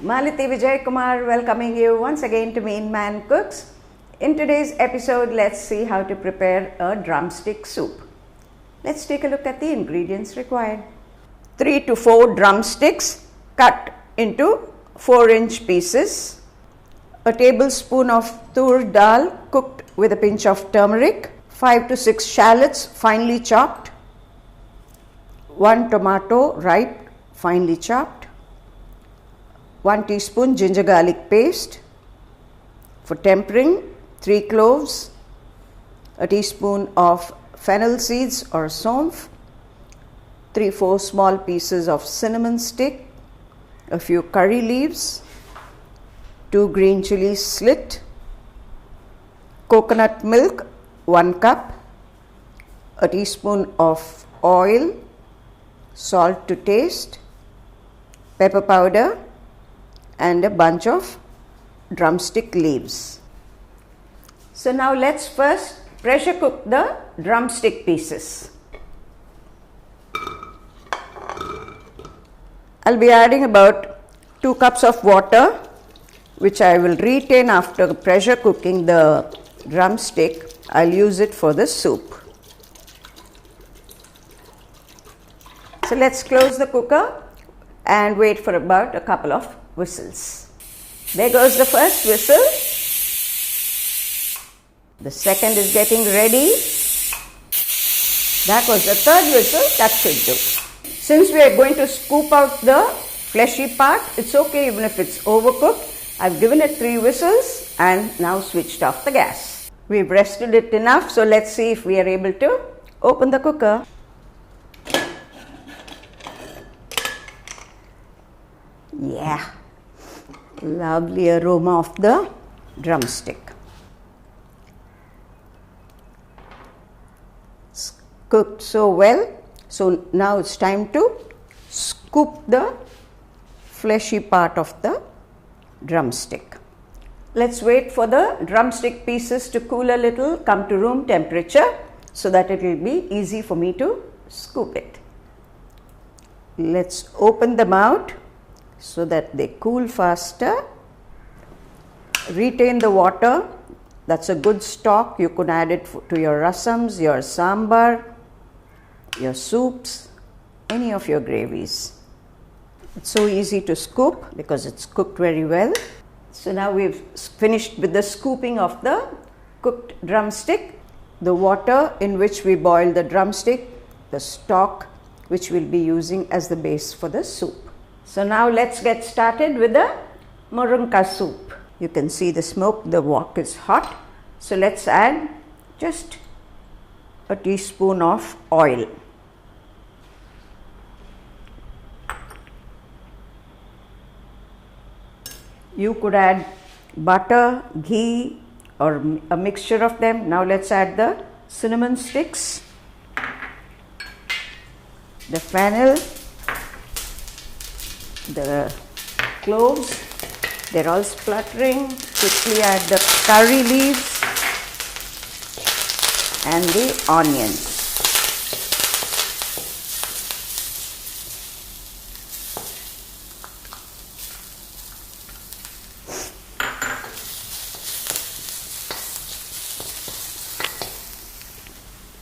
Malati Vijay Kumar welcoming you once again to Meen Man Cooks. In today's episode, let's see how to prepare a drumstick soup. Let's take a look at the ingredients required. 3 to 4 drumsticks cut into 4-inch pieces. A tablespoon of tur dal cooked with a pinch of turmeric. 5 to 6 shallots finely chopped. 1 tomato ripe finely chopped. 1 teaspoon ginger garlic paste. For tempering, 3 cloves, a teaspoon of fennel seeds or saunf, 3-4 small pieces of cinnamon stick, a few curry leaves, 2 green chilies slit, coconut milk 1 cup, a teaspoon of oil, salt to taste, pepper powder, and a bunch of drumstick leaves. So now let's first pressure cook the drumstick pieces. I'll be adding about 2 cups of water, which I will retain after pressure cooking the drumstick. I'll use it for the soup. So let's close the cooker and wait for about a couple of whistles. There goes the first whistle. The second is getting ready. That was the third whistle. That should do. Since we are going to scoop out the fleshy part, it's okay even if it's overcooked. I've given it 3 whistles and now switched off the gas. We've rested it enough, so let's see if we are able to open the cooker. Yeah, lovely aroma of the drumstick. It's cooked so well. So now it's time to scoop the fleshy part of the drumstick. Let's wait for the drumstick pieces to cool a little, come to room temperature, so that it will be easy for me to scoop it. Let's open them out so that they cool faster. Retain the water. That's a good stock. You could add it to your rasams, your sambar, your soups, any of your gravies. It's so easy to scoop because it's cooked very well. So now we've finished with the scooping of the cooked drumstick. The water in which we boiled the drumstick, the stock which we'll be using as the base for the soup. So now let's get started with the murunka soup. You can see the smoke, the wok is hot. So let's add just a teaspoon of oil. You could add butter, ghee, or a mixture of them. Now let's add the cinnamon sticks, the fennel, the cloves. They're all spluttering. Quickly add the curry leaves and the onions.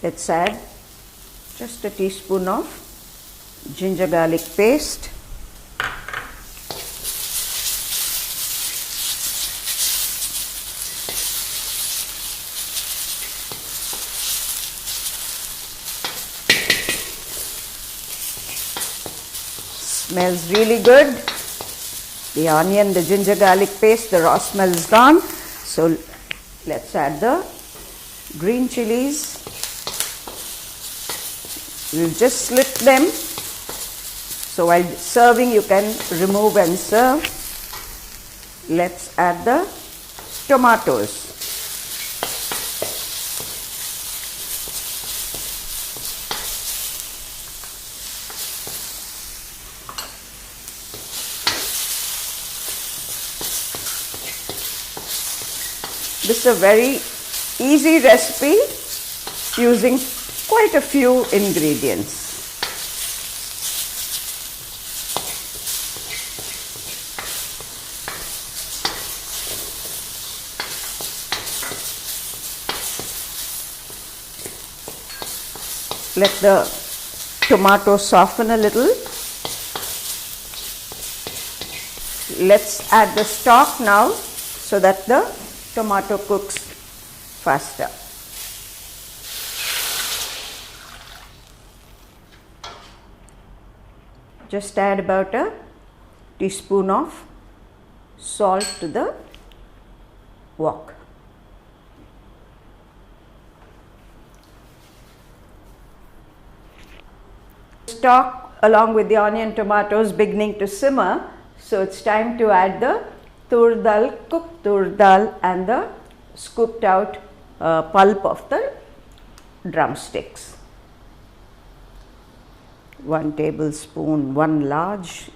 Let's add just a teaspoon of ginger garlic paste. Smells really good. The onion, the ginger garlic paste, the raw smell is gone. So let's add the green chilies. We've just slit them. So while serving, you can remove and serve. Let's add the tomatoes. This is a very easy recipe using quite a few ingredients. let the tomato soften a little. Let's add the stock now so that the tomato cooks faster. Just add about a teaspoon of salt to the wok. Stock along with the onion tomatoes beginning to simmer, so it's time to add the tur dal, cooked tur dal and the scooped out pulp of the drumsticks. 1 tablespoon, 1 large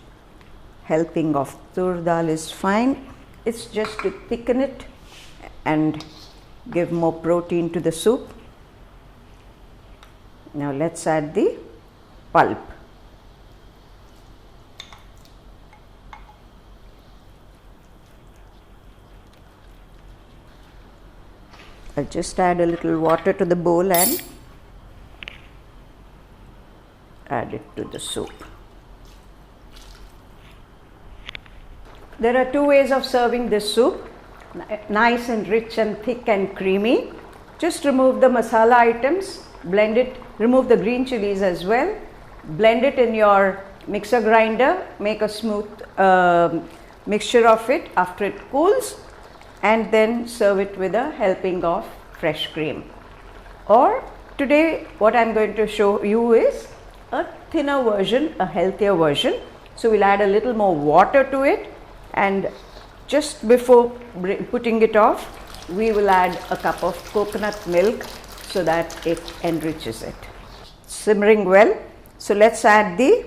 helping of tur dal is fine. It's just to thicken it and give more protein to the soup. Now let's add the pulp. I'll just add a little water to the bowl and add it to the soup. There are 2 ways of serving this soup, nice and rich and thick and creamy. Just remove the masala items, blend it, remove the green chilies as well, blend it in your mixer grinder, make a smooth mixture of it after it cools, and then serve it with a helping of fresh cream. Or today what I am going to show you is a thinner version, a healthier version. So we'll add a little more water to it, and just before putting it off, we will add a cup of coconut milk so that it enriches it. Simmering well, so let's add the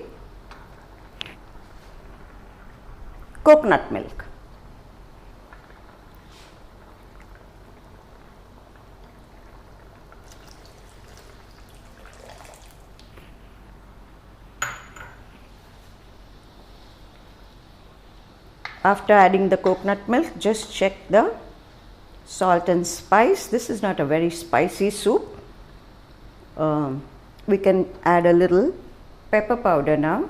coconut milk. After adding the coconut milk, just check the salt and spice. This is not a very spicy soup. We can add a little pepper powder now.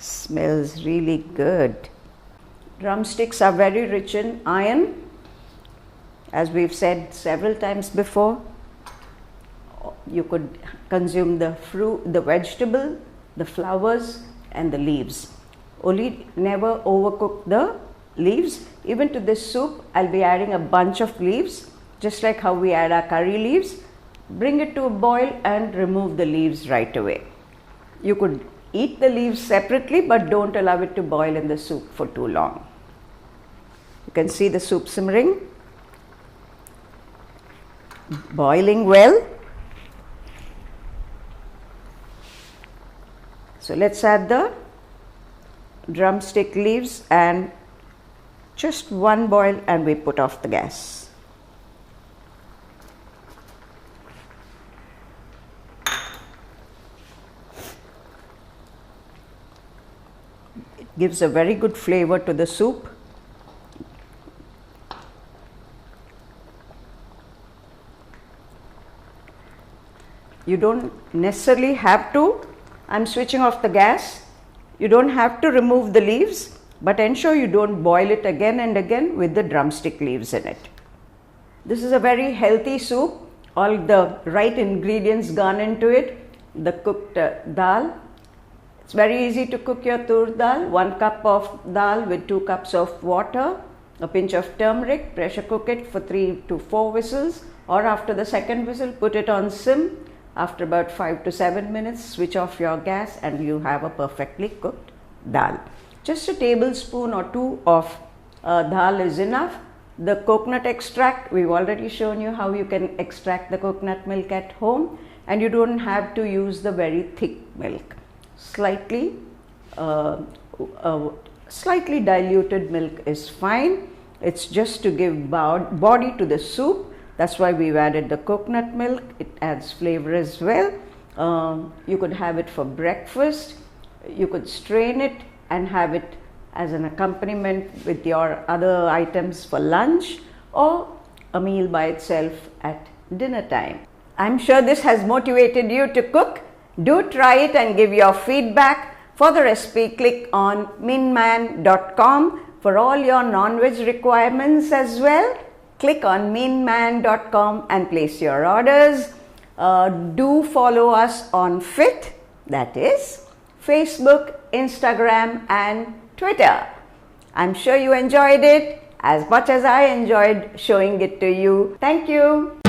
Smells really good. Drumsticks are very rich in iron. As we've said several times before, you could consume the fruit, the vegetable, the flowers and the leaves. Only never overcook the leaves. Even to this soup, I'll be adding a bunch of leaves, just like how we add our curry leaves. Bring it to a boil and remove the leaves right away. You could eat the leaves separately, but don't allow it to boil in the soup for too long. You can see the soup simmering, boiling well. So let's add the drumstick leaves and just 1 boil and we put off the gas. It gives a very good flavor to the soup. You don't necessarily have to, I'm switching off the gas, you don't have to remove the leaves, but ensure you don't boil it again and again with the drumstick leaves in it. This is a very healthy soup, all the right ingredients gone into it. The cooked dal, it's very easy to cook your tur dal. 1 cup of dal with 2 cups of water, a pinch of turmeric, pressure cook it for 3 to 4 whistles, or after the 2nd whistle put it on sim. After about 5 to 7 minutes, switch off your gas and you have a perfectly cooked dal. Just a tablespoon or 2 of dal is enough. The coconut extract, we've already shown you how you can extract the coconut milk at home, and you don't have to use the very thick milk. Slightly diluted milk is fine. It's just to give body to the soup. That's why we've added the coconut milk. It adds flavor as well. You could have it for breakfast. You could strain it and have it as an accompaniment with your other items for lunch, or a meal by itself at dinner time. I'm sure this has motivated you to cook. Do try it and give your feedback. For the recipe, click on meenman.com for all your non-veg requirements as well. Click on meenman.com and place your orders. Do follow us on FIT, that is Facebook, Instagram and Twitter. I'm sure you enjoyed it as much as I enjoyed showing it to you. Thank you.